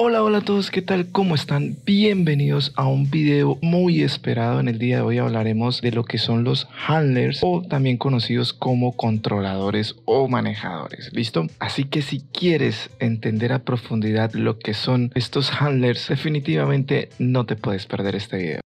Hola, hola a todos, ¿qué tal? ¿Cómo están? Bienvenidos a un video muy esperado. En el día de hoy hablaremos de lo que son los handlers o también conocidos como controladores o manejadores, ¿listo? Así que si quieres entender a profundidad lo que son estos handlers, definitivamente no te puedes perder este video.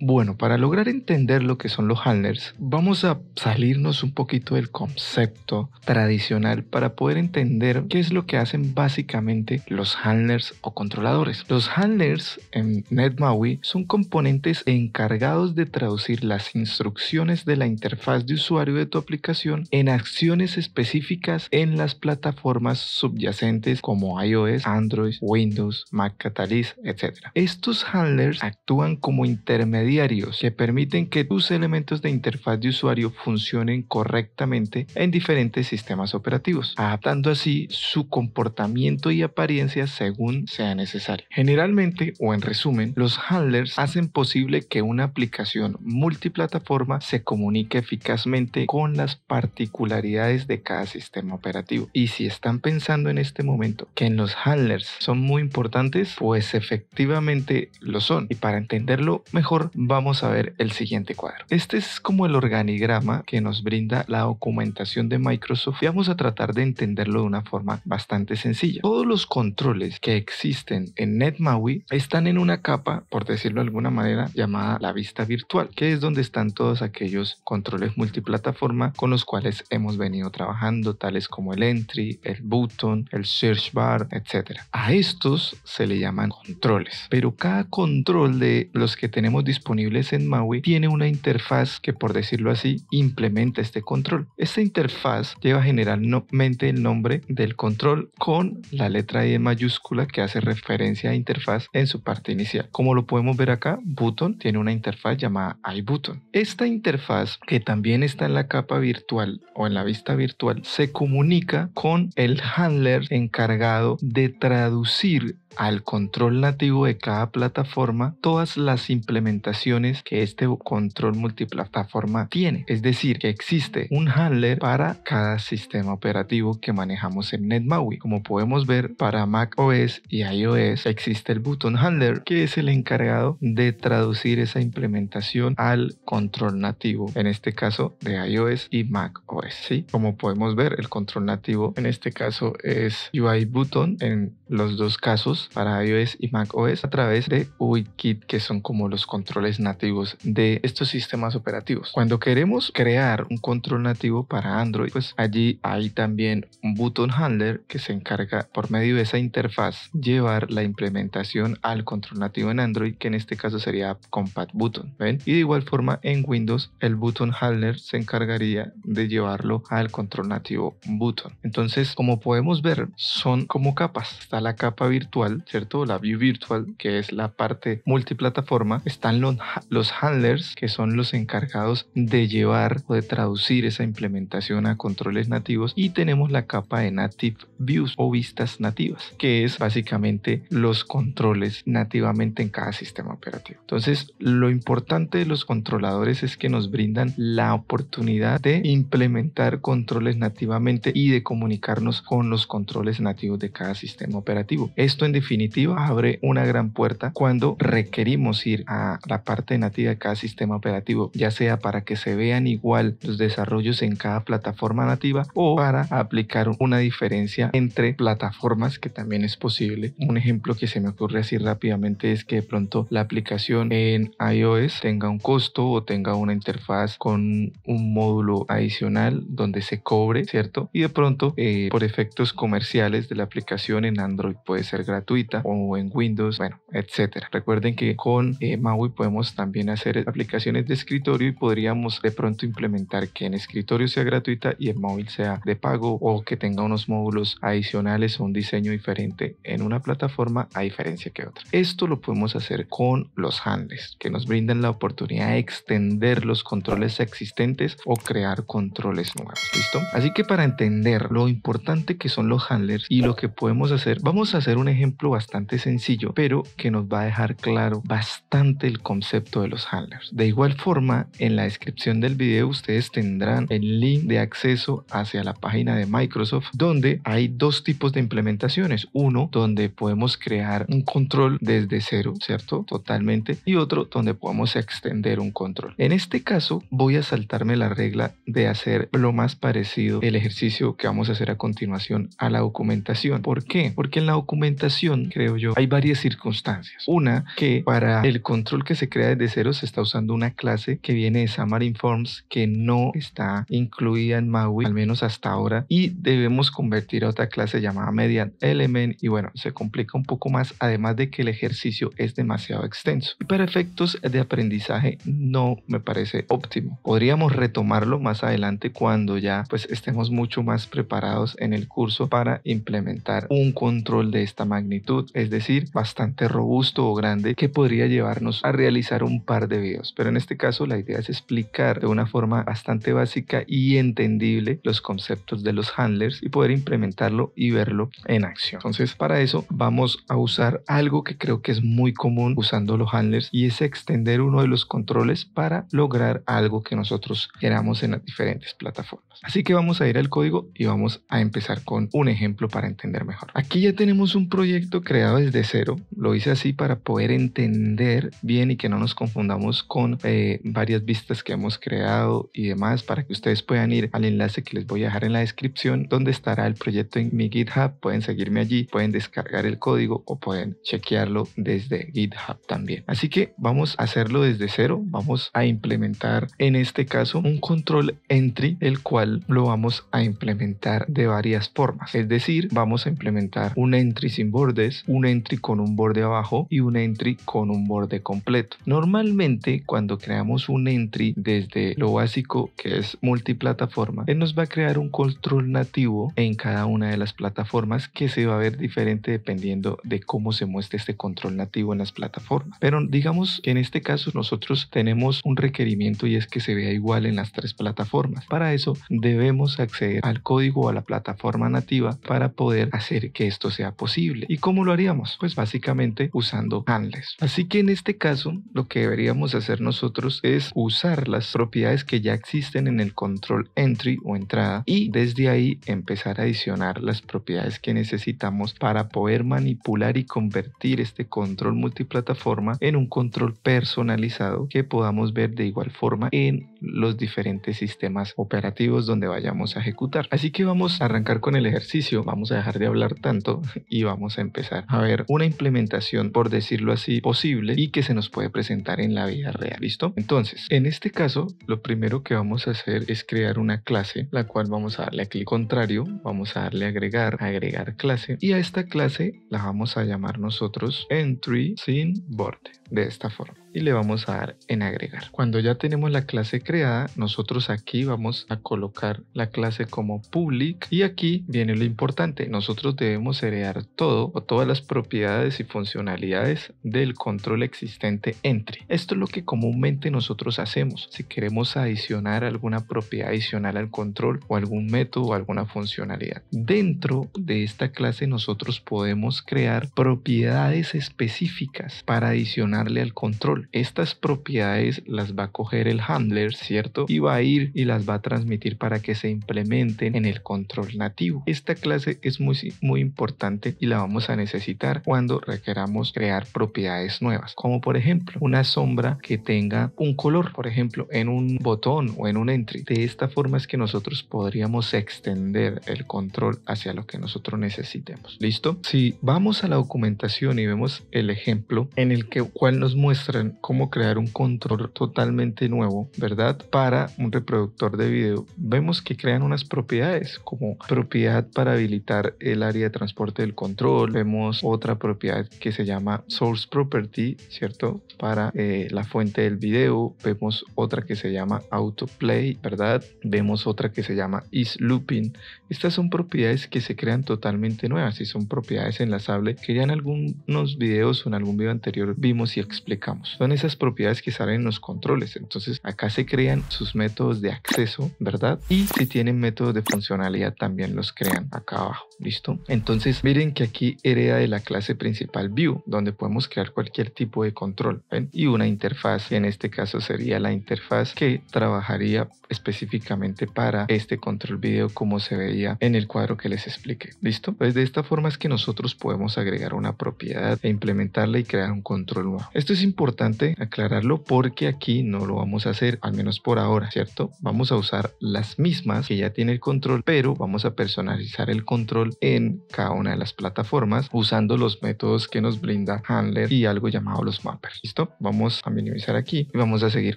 Bueno, para lograr entender lo que son los handlers, vamos a salirnos un poquito del concepto tradicional para poder entender qué es lo que hacen básicamente los handlers o controladores. Los handlers en NetMAUI son componentes encargados de traducir las instrucciones de la interfaz de usuario de tu aplicación en acciones específicas en las plataformas subyacentes como iOS, Android, Windows, Mac Catalyst, etc. Estos handlers actúan como intermediarios que permiten que tus elementos de interfaz de usuario funcionen correctamente en diferentes sistemas operativos, adaptando así su comportamiento y apariencia según sea necesario. Generalmente, o en resumen, los handlers hacen posible que una aplicación multiplataforma se comunique eficazmente con las particularidades de cada sistema operativo. Y si están pensando en este momento que en los handlers son muy importantes, pues efectivamente lo son. Y para entenderlo mejor, vamos a ver el siguiente cuadro. Este es como el organigrama que nos brinda la documentación de Microsoft y vamos a tratar de entenderlo de una forma bastante sencilla. Todos los controles que existen en NetMAUI están en una capa, por decirlo de alguna manera, llamada la vista virtual, que es donde están todos aquellos controles multiplataforma con los cuales hemos venido trabajando, tales como el entry, el button, el search bar, etc. A estos se le llaman controles, pero cada control de los que tenemos disponibles en MAUI tiene una interfaz que, por decirlo así, implementa este control. Esta interfaz lleva generalmente el nombre del control con la letra I mayúscula que hace referencia a interfaz en su parte inicial. Como lo podemos ver acá, button tiene una interfaz llamada iButton. Esta interfaz, que también está en la capa virtual o en la vista virtual, se comunica con el handler encargado de traducir al control nativo de cada plataforma todas las implementaciones que este control multiplataforma tiene. Es decir, que existe un handler para cada sistema operativo que manejamos en NetMAUI. Como podemos ver, para macOS y iOS existe el button handler, que es el encargado de traducir esa implementación al control nativo, en este caso de iOS y macOS. ¿Sí? Como podemos ver, el control nativo en este caso es UIButton en los dos casos, para iOS y macOS, a través de UIKit, que son como los controles nativos de estos sistemas operativos. Cuando queremos crear un control nativo para Android, pues allí hay también un button handler que se encarga, por medio de esa interfaz, llevar la implementación al control nativo en Android, que en este caso sería CompatButton. ¿Ven? Y de igual forma en Windows el button handler se encargaría de llevarlo al control nativo button. Entonces, como podemos ver, son como capas. Está la capa virtual, ¿cierto? La view virtual, que es la parte multiplataforma. Están los handlers, que son los encargados de llevar o de traducir esa implementación a controles nativos, y tenemos la capa de native views o vistas nativas, que es básicamente los controles nativamente en cada sistema operativo. Entonces, lo importante de los controladores es que nos brindan la oportunidad de implementar controles nativamente y de comunicarnos con los controles nativos de cada sistema operativo. Esto en definitiva abre una gran puerta cuando requerimos ir a la parte nativa de cada sistema operativo, ya sea para que se vean igual los desarrollos en cada plataforma nativa o para aplicar una diferencia entre plataformas, que también es posible. Un ejemplo que se me ocurre así rápidamente es que de pronto la aplicación en iOS tenga un costo o tenga una interfaz con un módulo adicional donde se cobre, ¿cierto? Y de pronto por efectos comerciales de la aplicación en Android puede ser gratis gratuita o en Windows, bueno, etcétera. Recuerden que con MAUI podemos también hacer aplicaciones de escritorio y podríamos de pronto implementar que en escritorio sea gratuita y en móvil sea de pago, o que tenga unos módulos adicionales o un diseño diferente en una plataforma a diferencia que otra. Esto lo podemos hacer con los handlers, que nos brindan la oportunidad de extender los controles existentes o crear controles nuevos. ¿Listo? Así que para entender lo importante que son los handlers y lo que podemos hacer, vamos a hacer un ejemplo bastante sencillo, pero que nos va a dejar claro bastante el concepto de los handlers. De igual forma, en la descripción del video ustedes tendrán el link de acceso hacia la página de Microsoft, donde hay dos tipos de implementaciones. Uno donde podemos crear un control desde cero, ¿cierto? Totalmente. Y otro donde podemos extender un control. En este caso voy a saltarme la regla de hacer lo más parecido el ejercicio que vamos a hacer a continuación a la documentación. ¿Por qué? Porque en la documentación, creo yo, hay varias circunstancias. Una, que para el control que se crea desde cero se está usando una clase que viene de Xamarin Forms que no está incluida en MAUI, al menos hasta ahora, y debemos convertir a otra clase llamada Median Element, y bueno, se complica un poco más, además de que el ejercicio es demasiado extenso y para efectos de aprendizaje no me parece óptimo. Podríamos retomarlo más adelante cuando ya pues estemos mucho más preparados en el curso para implementar un control de esta magnitud, es decir, bastante robusto o grande, que podría llevarnos a realizar un par de videos, pero en este caso la idea es explicar de una forma bastante básica y entendible los conceptos de los handlers y poder implementarlo y verlo en acción. Entonces, para eso vamos a usar algo que creo que es muy común usando los handlers, y es extender uno de los controles para lograr algo que nosotros queramos en las diferentes plataformas. Así que vamos a ir al código y vamos a empezar con un ejemplo para entender mejor. Aquí ya tenemos un proyecto creado desde cero. Lo hice así para poder entender bien y que no nos confundamos con varias vistas que hemos creado y demás, para que ustedes puedan ir al enlace que les voy a dejar en la descripción, donde estará el proyecto en mi GitHub. Pueden seguirme allí, pueden descargar el código o pueden chequearlo desde GitHub también. Así que vamos a hacerlo desde cero. Vamos a implementar en este caso un control entry, el cual lo vamos a implementar de varias formas. Es decir, vamos a implementar un entry sin bordes, un entry con un borde abajo y un entry con un borde completo. Normalmente cuando creamos un entry desde lo básico, que es multiplataforma, él nos va a crear un control nativo en cada una de las plataformas, que se va a ver diferente dependiendo de cómo se muestre este control nativo en las plataformas. Pero digamos que en este caso nosotros tenemos un requerimiento, y es que se vea igual en las tres plataformas. Para eso debemos acceder al código o a la plataforma nativa para poder hacer que esto sea posible. ¿Y cómo lo haríamos? Pues básicamente usando handlers. Así que en este caso lo que deberíamos hacer nosotros es usar las propiedades que ya existen en el control entry o entrada, y desde ahí empezar a adicionar las propiedades que necesitamos para poder manipular y convertir este control multiplataforma en un control personalizado que podamos ver de igual forma en los diferentes sistemas operativos donde vayamos a ejecutar. Así que vamos a arrancar con el ejercicio, vamos a dejar de hablar tanto y vamos a empezar a ver una implementación, por decirlo así, posible y que se nos puede presentar en la vida real. ¿Listo? Entonces, en este caso, lo primero que vamos a hacer es crear una clase, la cual vamos a darle a clic contrario, vamos a darle a agregar clase, y a esta clase la vamos a llamar nosotros entry sin borde, de esta forma, y le vamos a dar en agregar. Cuando ya tenemos la clase creada, nosotros aquí vamos a colocar la clase como public, y aquí viene lo importante: nosotros debemos heredar todo o todas las propiedades y funcionalidades del control existente entry. Esto es lo que comúnmente nosotros hacemos si queremos adicionar alguna propiedad adicional al control, o algún método o alguna funcionalidad. Dentro de esta clase nosotros podemos crear propiedades específicas para adicionarle al control. Estas propiedades las va a coger el handler, ¿cierto? Y va a ir y las va a transmitir para que se implementen en el control nativo. Esta clase es muy importante y la vamos a necesitar cuando requeramos crear propiedades nuevas, como por ejemplo una sombra que tenga un color, por ejemplo en un botón o en un entry. De esta forma es que nosotros podríamos extender el control hacia lo que nosotros necesitemos. ¿Listo? Si vamos a la documentación y vemos el ejemplo en el cual nos muestran preguntan cómo crear un control totalmente nuevo, ¿verdad? Para un reproductor de video, vemos que crean unas propiedades como propiedad para habilitar el área de transporte del control. Vemos otra propiedad que se llama source property, ¿cierto? Para la fuente del video. Vemos otra que se llama autoplay, ¿verdad? Vemos otra que se llama is looping. Estas son propiedades que se crean totalmente nuevas y son propiedades enlazables que ya en algunos videos o en algún video anterior vimos y explicamos. Son esas propiedades que salen en los controles. Entonces acá se crean sus métodos de acceso, ¿verdad? Y si tienen métodos de funcionalidad también los crean acá abajo. ¿Listo? Entonces miren que aquí hereda de la clase principal view, donde podemos crear cualquier tipo de control, ¿ven? Y una interfaz, en este caso sería la interfaz que trabajaría específicamente para este control video como se veía en el cuadro que les expliqué. ¿Listo? Pues de esta forma es que nosotros podemos agregar una propiedad e implementarla y crear un control nuevo. Esto es importante aclararlo porque aquí no lo vamos a hacer, al menos por ahora, ¿cierto? Vamos a usar las mismas que ya tiene el control, pero vamos a personalizar el control en cada una de las plataformas usando los métodos que nos brinda Handler y algo llamado los mappers. ¿Listo? Vamos a minimizar aquí y vamos a seguir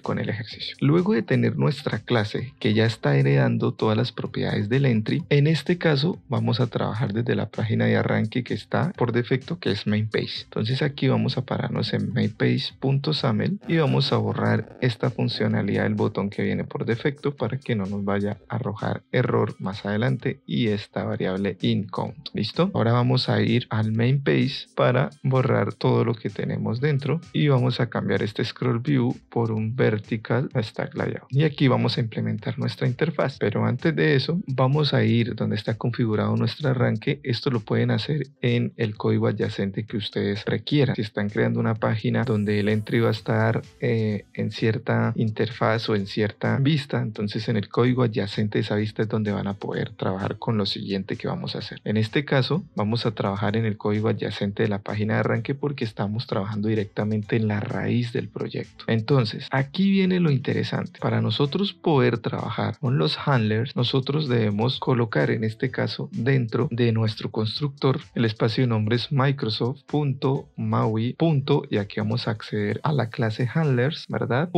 con el ejercicio. Luego de tener nuestra clase que ya está heredando todas las propiedades del entry, en este caso vamos a trabajar desde la página de arranque que está por defecto, que es main page. Entonces aquí vamos a pararnos en mainpage.xaml y vamos a borrar esta funcionalidad del botón que viene por defecto para que no nos vaya a arrojar error más adelante y esta variable incount. ¿Listo? Ahora vamos a ir al main page para borrar todo lo que tenemos dentro y vamos a cambiar este scroll view por un vertical stack layout. Y aquí vamos a implementar nuestra interfaz. Pero antes de eso, vamos a ir donde está configurado nuestro arranque. Esto lo pueden hacer en el código adyacente que ustedes requieran. Si están creando una página donde el entry va a estar en cierta interfaz o en cierta vista, entonces en el código adyacente de esa vista es donde van a poder trabajar con lo siguiente que vamos a hacer. En este caso, vamos a trabajar en el código adyacente de la página de arranque porque estamos trabajando directamente en la raíz del proyecto. Entonces, aquí viene lo interesante. Para nosotros poder trabajar con los handlers, nosotros debemos colocar en este caso dentro de nuestro constructor el espacio de nombre es microsoft.maui. Y aquí vamos a acceder a la clase handlers, ¿verdad?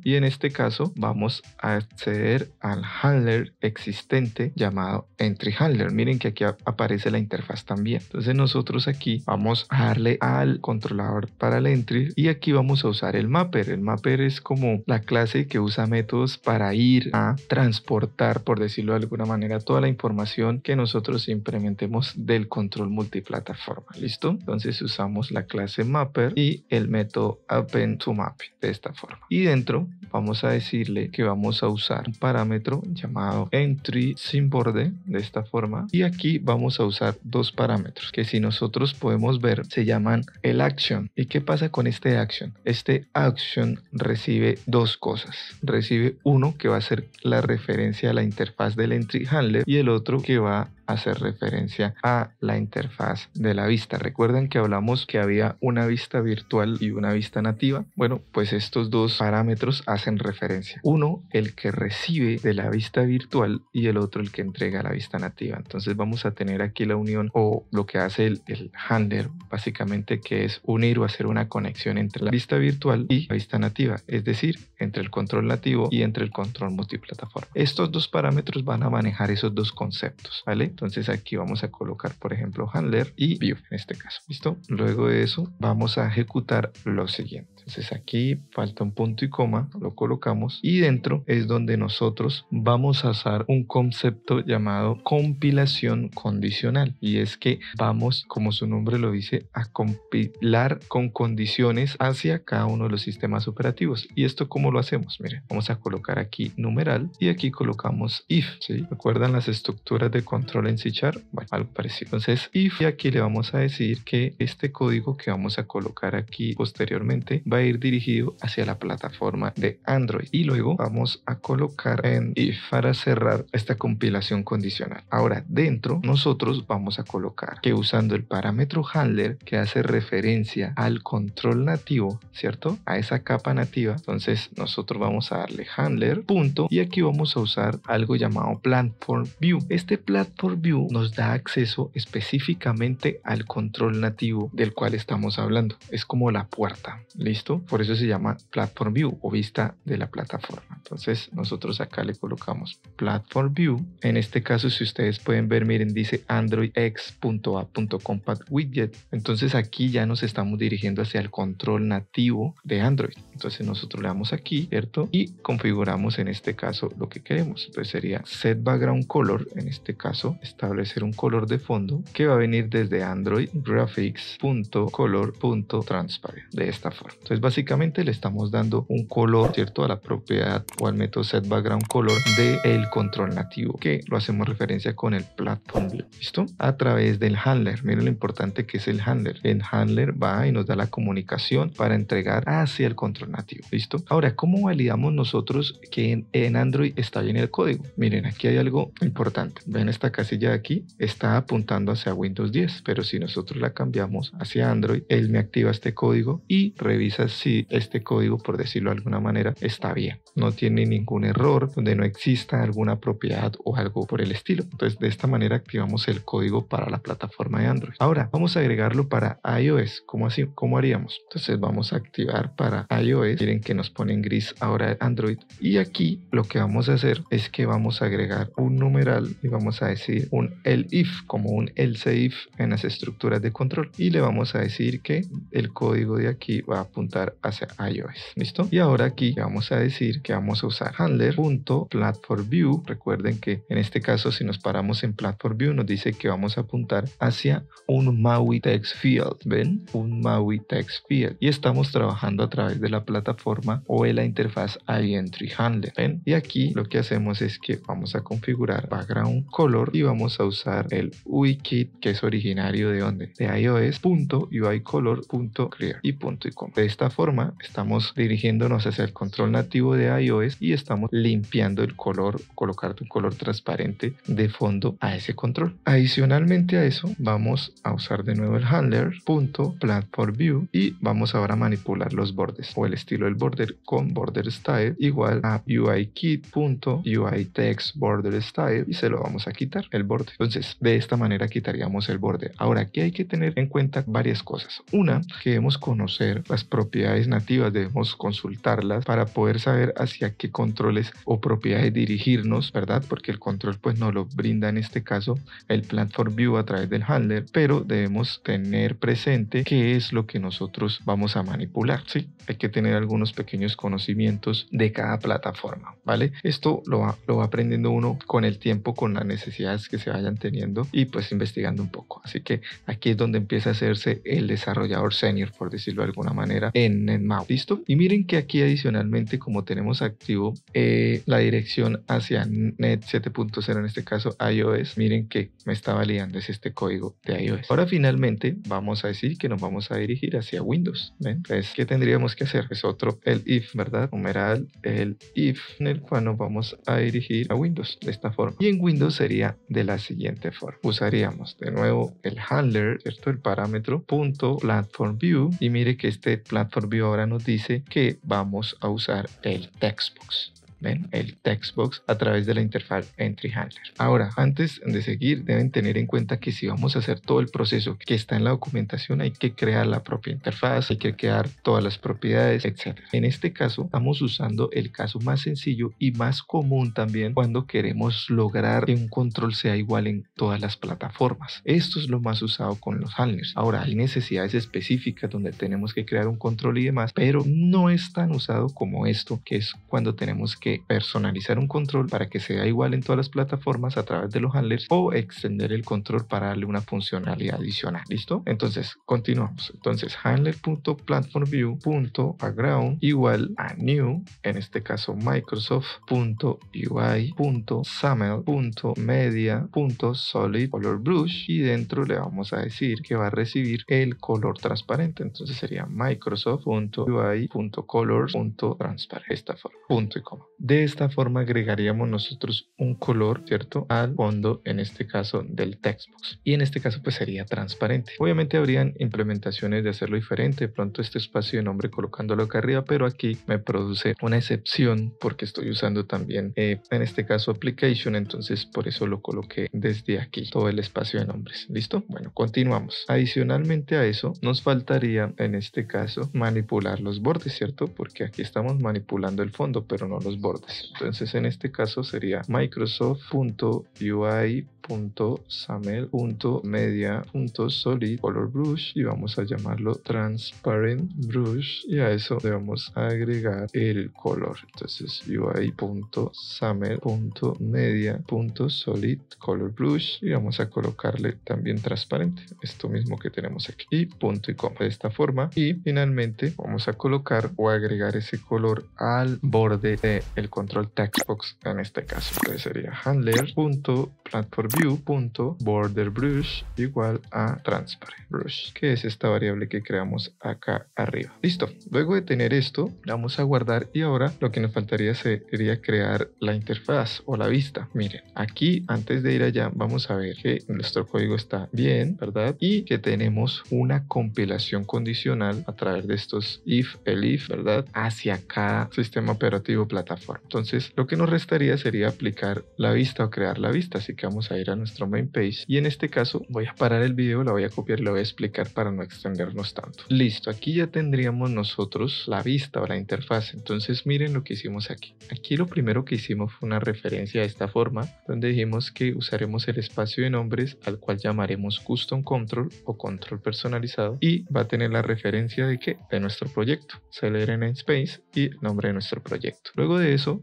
Y en este caso vamos a acceder al handler existente llamado entry handler. Miren que aquí aparece la interfaz también. Entonces nosotros aquí vamos a darle al controlador para el entry y aquí vamos a usar el mapper. El mapper es como la clase que usa métodos para ir a transportar, por decirlo de alguna manera, toda la información que nosotros implementemos del control multiplataforma. ¿Listo? Entonces usamos la clase mapper y el método append to mapping de esta forma. Y dentro vamos a decirle que vamos a usar un parámetro llamado entry sin borde de esta forma y aquí vamos a usar dos parámetros que si nosotros podemos ver se llaman el action. ¿Y qué pasa con este action? Este action recibe dos cosas. Recibe uno que va a ser la referencia a la interfaz del entry handler y el otro que va a hacer referencia a la interfaz de la vista. Recuerden que hablamos que había una vista virtual y una vista nativa. Bueno, pues estos dos parámetros hacen referencia. Uno, el que recibe de la vista virtual y el otro el que entrega la vista nativa. Entonces vamos a tener aquí la unión o lo que hace el handler básicamente, que es unir o hacer una conexión entre la vista virtual y la vista nativa, es decir, entre el control nativo y entre el control multiplataforma. Estos dos parámetros van a manejar esos dos conceptos, ¿vale? Entonces aquí vamos a colocar, por ejemplo, handler y view en este caso. ¿Listo? Luego de eso vamos a ejecutar lo siguiente. Entonces aquí falta un punto y coma, lo colocamos y dentro es donde nosotros vamos a usar un concepto llamado compilación condicional y es que vamos, como su nombre lo dice, a compilar con condiciones hacia cada uno de los sistemas operativos. ¿Y esto cómo lo hacemos? Miren, vamos a colocar aquí numeral y aquí colocamos if, ¿sí? ¿Recuerdan las estructuras de control en C#? Bueno, algo parecido. Entonces if y aquí le vamos a decir que este código que vamos a colocar aquí posteriormente va a ir dirigido hacia la plataforma de Android y luego vamos a colocar en if para cerrar esta compilación condicional. Ahora dentro nosotros vamos a colocar que usando el parámetro handler que hace referencia al control nativo, ¿cierto? A esa capa nativa, entonces nosotros vamos a darle handler punto y aquí vamos a usar algo llamado platform view. Este platform view nos da acceso específicamente al control nativo del cual estamos hablando. Es como la puerta, ¿listo? ¿listo? Por eso se llama Platform View o vista de la plataforma. Entonces nosotros acá le colocamos Platform View. En este caso, si ustedes pueden ver, miren, dice Android X.A.Compact Widget. Entonces aquí ya nos estamos dirigiendo hacia el control nativo de Android. Entonces nosotros le damos aquí, ¿cierto? Y configuramos en este caso lo que queremos. Entonces sería Set Background Color, en este caso establecer un color de fondo que va a venir desde Android Graphics.color.transparent, de esta forma. Entonces básicamente le estamos dando un color, ¿cierto? A la propiedad o al método Set Background Color del control nativo, que lo hacemos referencia con el Platform View, ¿listo? A través del handler. Miren lo importante que es el handler. El handler va y nos da la comunicación para entregar hacia el control nativo, ¿listo? Ahora, ¿cómo validamos nosotros que en Android está bien el código? Miren, aquí hay algo importante. Ven, esta casilla de aquí está apuntando hacia Windows 10, pero si nosotros la cambiamos hacia Android, él me activa este código y revisa si este código, por decirlo de alguna manera, está bien. No tiene ningún error, donde no exista alguna propiedad o algo por el estilo. Entonces, de esta manera activamos el código para la plataforma de Android. Ahora, vamos a agregarlo para iOS. ¿Cómo así? ¿Cómo haríamos? Entonces, vamos a activar para iOS. Miren que nos pone en gris ahora Android. Y aquí lo que vamos a hacer es que vamos a agregar un numeral y vamos a decir un elif, como un else if en las estructuras de control. Y le vamos a decir que el código de aquí va a apuntar hacia iOS. ¿Listo? Y ahora aquí vamos a decir que vamos a usar handler.platformView. Recuerden que en este caso, si nos paramos en Platform View, nos dice que vamos a apuntar hacia un MAUI Text Field. ¿Ven? Un MAUI Text Field. Y estamos trabajando a través de la plataforma o de la interfaz iEntry Handler. ¿Ven? Y aquí lo que hacemos es que vamos a configurar Background Color y vamos a usar el UIKit, que es originario de ¿dónde? De iOS.uicolor.clear y punto y coma. De esta forma estamos dirigiéndonos hacia el control nativo de iOS y estamos limpiando el color, colocar un color transparente de fondo a ese control. Adicionalmente a eso, vamos a usar de nuevo el handler.platformView y vamos ahora a manipular los bordes o el estilo del border con border style igual a UIKit.UITextBorderStyle y se lo vamos a quitar el borde. Entonces, de esta manera quitaríamos el borde. Ahora, aquí hay que tener en cuenta varias cosas. Una, que debemos conocer las propiedades nativas, debemos consultarlas para poder saber hacia qué controles o propiedades dirigirnos, ¿verdad? Porque el control pues nos lo brinda en este caso el Platform View a través del handler, pero debemos tener presente qué es lo que nosotros vamos a manipular, ¿sí? Hay que tener algunos pequeños conocimientos de cada plataforma, ¿vale? Esto lo va aprendiendo uno con el tiempo, con las necesidades que se vayan teniendo y pues investigando un poco. Así que aquí es donde empieza a hacerse el desarrollador senior, por decirlo de alguna manera, en NetMAU. ¿Listo? Y miren que aquí adicionalmente, como tenemos activo la dirección hacia Net 7.0, en este caso iOS, miren que me está validando este código de iOS. Ahora finalmente vamos a decir que nos vamos a dirigir hacia Windows. ¿Ven? Entonces, ¿qué tendríamos que hacer? Es otro el if, ¿verdad? Numeral el if, en el cual nos vamos a dirigir a Windows de esta forma. Y en Windows sería de la siguiente forma. Usaríamos de nuevo el handler, ¿cierto? El parámetro .platformView y mire que este Platform View ahora nos dice que vamos a usar el textbox. ¿Ven? El textbox a través de la interfaz Entry Handler. Ahora, antes de seguir, deben tener en cuenta que si vamos a hacer todo el proceso que está en la documentación, hay que crear la propia interfaz, hay que crear todas las propiedades, etc. En este caso, estamos usando el caso más sencillo y más común también cuando queremos lograr que un control sea igual en todas las plataformas. Esto es lo más usado con los handlers. Ahora, hay necesidades específicas donde tenemos que crear un control y demás, pero no es tan usado como esto, que es cuando tenemos que personalizar un control para que sea igual en todas las plataformas a través de los handlers o extender el control para darle una funcionalidad adicional. ¿Listo? Entonces, continuamos. Entonces, handler.platformView.background igual a new, en este caso Microsoft.UI.saml.media.solid color brush y dentro le vamos a decir que va a recibir el color transparente. Entonces sería Microsoft.UI.colors.transparent. Esta forma. Punto y coma. De esta forma agregaríamos nosotros un color, ¿cierto?, al fondo, en este caso del textbox. Y en este caso pues sería transparente. Obviamente habrían implementaciones de hacerlo diferente, de pronto este espacio de nombre colocándolo acá arriba, pero aquí me produce una excepción porque estoy usando también en este caso application, entonces por eso lo coloqué desde aquí, todo el espacio de nombres. ¿Listo? Bueno, continuamos. Adicionalmente a eso nos faltaría en este caso manipular los bordes, ¿cierto? Porque aquí estamos manipulando el fondo pero no los bordes. Entonces en este caso sería microsoft.ui.samel.media.solid color brush y vamos a llamarlo transparent brush, y a eso le vamos a agregar el color. Entonces ui.samel.media.solid color brush y vamos a colocarle también transparente, esto mismo que tenemos aquí, y punto y coma de esta forma. Y finalmente vamos a colocar o agregar ese color al borde del control textbox en este caso. Entonces sería handler.platformView.borderBrush igual a transparent brush, que es esta variable que creamos acá arriba. Listo. Luego de tener esto vamos a guardar, y ahora lo que nos faltaría sería crear la interfaz o la vista. Miren, aquí antes de ir allá vamos a ver que nuestro código está bien, ¿verdad? Y que tenemos una compilación condicional a través de estos if, elif, ¿verdad?, hacia cada sistema operativo plataforma. Entonces lo que nos restaría sería aplicar la vista o crear la vista, así que vamos a ir a nuestro main page y en este caso voy a parar el video, la voy a copiar y la voy a explicar para no extendernos tanto. Listo, aquí ya tendríamos nosotros la vista o la interfaz. Entonces miren lo que hicimos aquí. Aquí lo primero que hicimos fue una referencia a esta forma donde dijimos que usaremos el espacio de nombres al cual llamaremos custom control o control personalizado, y va a tener la referencia de ¿qué? De nuestro proyecto, clr namespace y el nombre de nuestro proyecto. Luego de eso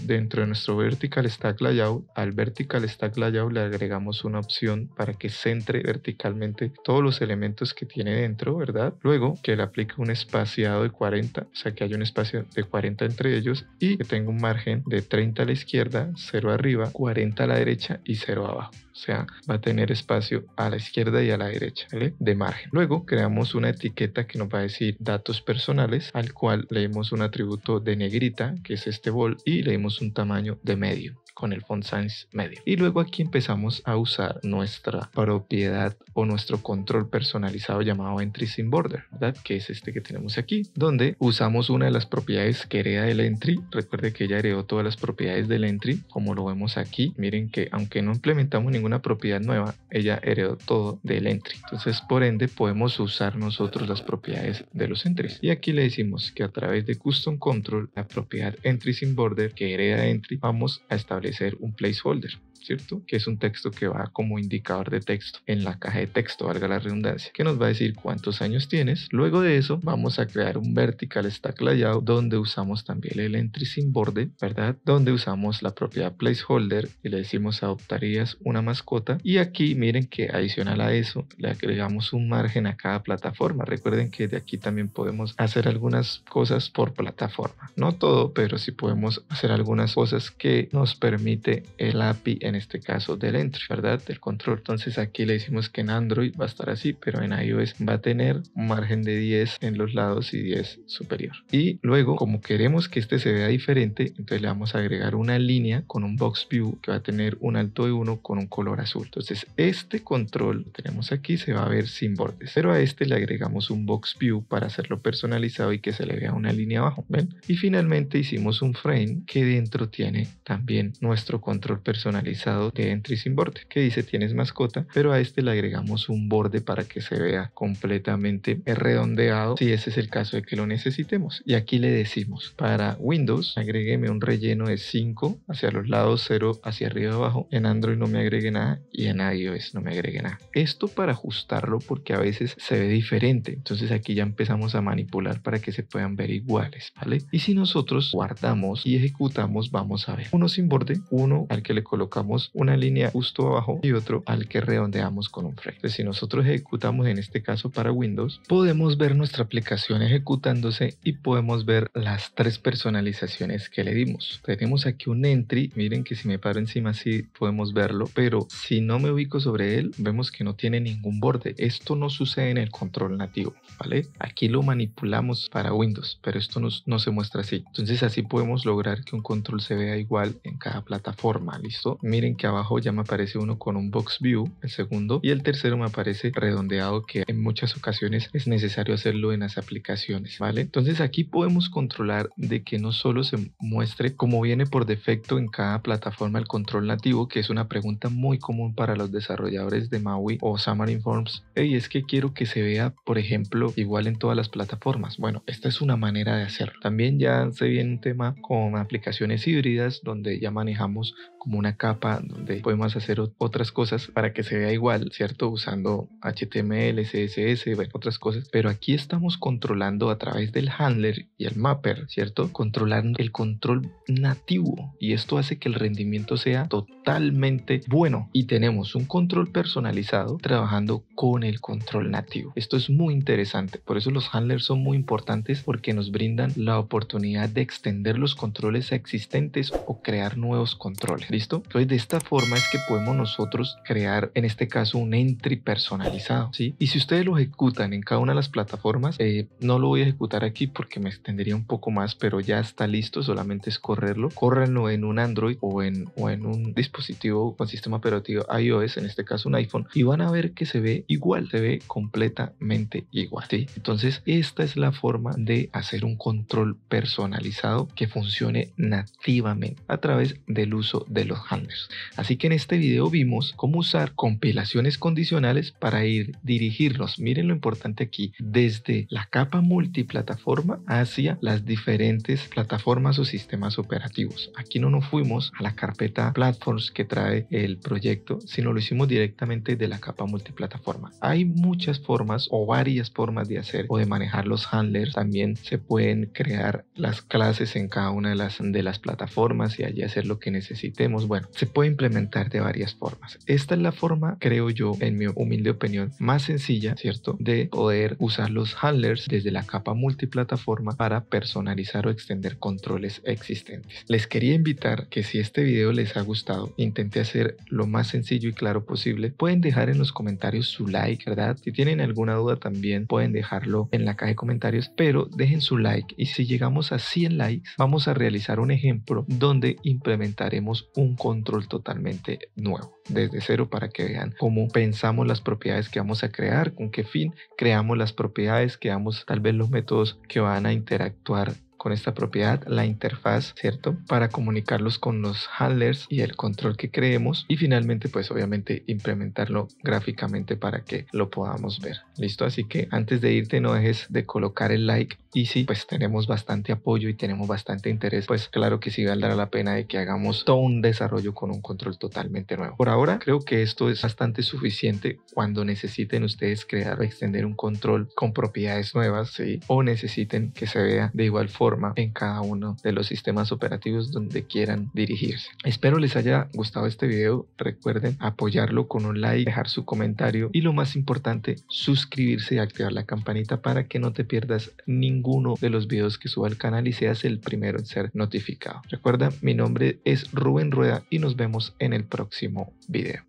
dentro de nuestro vertical stack layout, al vertical stack layout le agregamos una opción para que centre verticalmente todos los elementos que tiene dentro, ¿verdad? Luego que le aplique un espaciado de 40, o sea que haya un espacio de 40 entre ellos y que tenga un margen de 30 a la izquierda, 0 arriba, 40 a la derecha y 0 abajo. O sea, va a tener espacio a la izquierda y a la derecha, ¿vale?, de margen. Luego creamos una etiqueta que nos va a decir datos personales, al cual leemos un atributo de negrita, que es este bold, y leemos un tamaño de medio con el font size medio. Y luego aquí empezamos a usar nuestra propiedad o nuestro control personalizado llamado entry sin border, ¿verdad?, que es este que tenemos aquí, donde usamos una de las propiedades que hereda del entry. Recuerde que ella heredó todas las propiedades del entry, como lo vemos aquí. Miren que aunque no implementamos ninguna propiedad nueva, ella heredó todo del entry. Entonces por ende podemos usar nosotros las propiedades de los entries. Y aquí le decimos que a través de custom control, la propiedad entry sin border que hereda entry, vamos a establecer un placeholder, ¿cierto?, que es un texto que va como indicador de texto en la caja de texto, valga la redundancia, que nos va a decir cuántos años tienes. Luego de eso vamos a crear un vertical stack layout donde usamos también el entry sin borde, ¿verdad?, donde usamos la propiedad placeholder y le decimos adoptarías una mascota. Y aquí miren que adicional a eso le agregamos un margen a cada plataforma. Recuerden que de aquí también podemos hacer algunas cosas por plataforma, no todo, pero sí podemos hacer algunas cosas que nos permite el API, en este caso del entry, ¿verdad?, del control. Entonces aquí le decimos que en Android va a estar así, pero en iOS va a tener un margen de 10 en los lados y 10 superior. Y luego, como queremos que este se vea diferente, entonces le vamos a agregar una línea con un box view que va a tener un alto de 1 con un color azul. Entonces este control que tenemos aquí se va a ver sin bordes, pero a este le agregamos un box view para hacerlo personalizado y que se le vea una línea abajo, ¿ven? Y finalmente hicimos un frame que dentro tiene también nuestro control personalizado de entry sin borde, que dice tienes mascota, pero a este le agregamos un borde para que se vea completamente redondeado si ese es el caso de que lo necesitemos. Y aquí le decimos para Windows agrégueme un relleno de 5 hacia los lados, 0 hacia arriba abajo. En Android no me agregue nada y en iOS no me agregue nada. Esto para ajustarlo porque a veces se ve diferente, entonces aquí ya empezamos a manipular para que se puedan ver iguales, ¿vale? Y si nosotros guardamos y ejecutamos, vamos a ver uno sin borde, uno al que le colocamos una línea justo abajo y otro al que redondeamos con un frame. Entonces si nosotros ejecutamos en este caso para Windows, podemos ver nuestra aplicación ejecutándose y podemos ver las 3 personalizaciones que le dimos. Tenemos aquí un entry, miren que si me paro encima sí podemos verlo, pero pero si no me ubico sobre él, vemos que no tiene ningún borde. Esto no sucede en el control nativo, ¿vale? Aquí lo manipulamos para Windows, pero esto no se muestra así. Entonces así podemos lograr que un control se vea igual en cada plataforma, ¿listo? Miren que abajo ya me aparece uno con un box view, el segundo, y el tercero me aparece redondeado, que en muchas ocasiones es necesario hacerlo en las aplicaciones, ¿vale? Entonces aquí podemos controlar de que no solo se muestre como viene por defecto en cada plataforma el control nativo, que es una pregunta muy común para los desarrolladores de MAUI o Xamarin Forms. Hey, es que quiero que se vea, por ejemplo, igual en todas las plataformas. Bueno, esta es una manera de hacerlo. También ya se viene un tema con aplicaciones híbridas donde ya manejamos como una capa donde podemos hacer otras cosas para que se vea igual, ¿cierto? Usando HTML, CSS, bueno, otras cosas. Pero aquí estamos controlando a través del handler y el mapper, ¿cierto? Controlando el control nativo, y esto hace que el rendimiento sea totalmente bueno, y tenemos un control personalizado trabajando con el control nativo. Esto es muy interesante, por eso los handlers son muy importantes, porque nos brindan la oportunidad de extender los controles existentes o crear nuevos controles. ¿Listo? Entonces de esta forma es que podemos nosotros crear, en este caso, un entry personalizado, ¿sí? Y si ustedes lo ejecutan en cada una de las plataformas, no lo voy a ejecutar aquí porque me extendería un poco más, pero ya está listo, solamente es correrlo. Córranlo en un Android o en un dispositivo con sistema operativo iOS, en este caso un iPhone, y van a ver que se ve igual, se ve completamente igual, ¿sí? Entonces esta es la forma de hacer un control personalizado que funcione nativamente a través del uso de los handlers. Así que en este video vimos cómo usar compilaciones condicionales para dirigirnos, miren lo importante aquí, desde la capa multiplataforma hacia las diferentes plataformas o sistemas operativos. Aquí no nos fuimos a la carpeta platforms que trae el proyecto, sino lo hicimos directamente de la capa multiplataforma. Hay muchas formas o varias formas de hacer o de manejar los handlers. También se pueden crear las clases en cada una de las plataformas y allí hacer lo que necesitemos. Bueno, se puede implementar de varias formas. Esta es la forma, creo yo, en mi humilde opinión, más sencilla, ¿cierto?, de poder usar los handlers desde la capa multiplataforma para personalizar o extender controles existentes. Les quería invitar que, si este video les ha gustado, intenté hacer lo más sencillo y claro posible. Pueden dejar en los comentarios su like, ¿verdad? Si tienen alguna duda también pueden dejarlo en la caja de comentarios, pero dejen su like, y si llegamos a 100 likes vamos a realizar un ejemplo donde implementaremos un control totalmente nuevo desde cero, para que vean cómo pensamos las propiedades que vamos a crear, con qué fin creamos las propiedades, creamos tal vez los métodos que van a interactuar con esta propiedad, la interfaz, ¿cierto?, para comunicarlos con los handlers y el control que creemos, y finalmente pues obviamente implementarlo gráficamente para que lo podamos ver. ¿Listo? Así que antes de irte no dejes de colocar el like, y si pues tenemos bastante apoyo y tenemos bastante interés, pues claro que sí valdrá la pena de que hagamos todo un desarrollo con un control totalmente nuevo. Por ahora creo que esto es bastante suficiente. Cuando necesiten ustedes crear o extender un control con propiedades nuevas, ¿sí?, o necesiten que se vea de igual forma en cada uno de los sistemas operativos donde quieran dirigirse. Espero les haya gustado este video. Recuerden apoyarlo con un like, dejar su comentario y, lo más importante, suscribirse y activar la campanita para que no te pierdas ninguno de los videos que suba al canal y seas el primero en ser notificado. Recuerda, mi nombre es Rubén Rueda y nos vemos en el próximo video.